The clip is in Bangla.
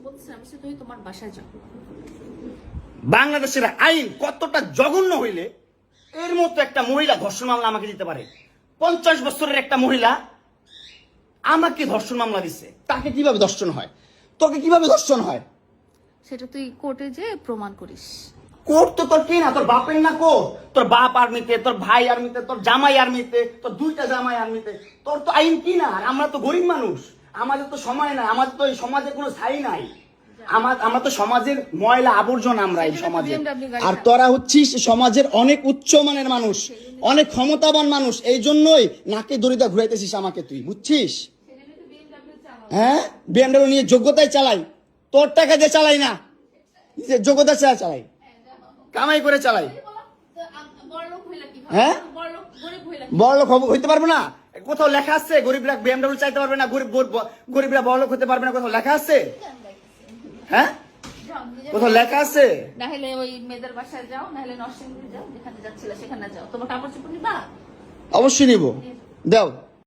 বলছেন আমি তুমি তোমার বাসায় যাও। বাংলাদেশের আইন কতটা জঘন্য হইলে এর মতো একটা মহিলা ধর্ষণ মামলা আমাকে দিতে পারে? 50 বছরের একটা মহিলা আমাকে ধর্ষণ মামলা দিচ্ছে। তাকে কিভাবে ধর্ষণ হয়? তোকে কিভাবে ধর্ষণ হয়? সেটা তুই কোর্টে যে প্রমাণ করিস। কোর্ট তো তোর কি না, তোর বাপের না কোর্ট? তোর বাপ আর্মিতে, তোর ভাই আর্মিতে, তোর জামাই আর্মিতে, তোর 2টা জামাই আর্মিতে। তোর তো আইন কি না? আর আমরা তো গরিব মানুষ, আমাদের তো সময় নাই, আমাদের তো এই সমাজে কোনো ছাই নাই। আমরা তো সমাজের ময়লা আবর্জনা, আমরা এই সমাজে। আর তোরা হচ্ছিস সমাজের অনেক উচ্চমানের মানুষ, অনেক ক্ষমতাবান মানুষ, এই জন্যই নাকে দড়িটা ঘুরাইতেছিস আমাকে, তুই বুঝছিস? হ্যাঁ, বিএমডব্লিউ নিয়ে যোগ্যতায় চালাই, তোর টাকা দিয়ে চালাই না, যোগ্যতা চালাই, কামাই করে চালাই। হ্যাঁ, বড়লোক হইতে পারবো না? কোথাও লেখা আছে গরিবরা বিএমডব্লিউ চাইতে পারবে না? গরিবরা বড়লোক হতে পারবে না? কোথাও লেখা আছে? হ্যাঁ, কোথাও লেখা আছে? না হলে ওই মেয়েদের বাসায় যাও, না হলে নরসিংদী যাও, যেখানে যাচ্ছিলে সেখানে যাও। তোমার কাপড় চোপড় নিবা? অবশ্যই নিব, দাও।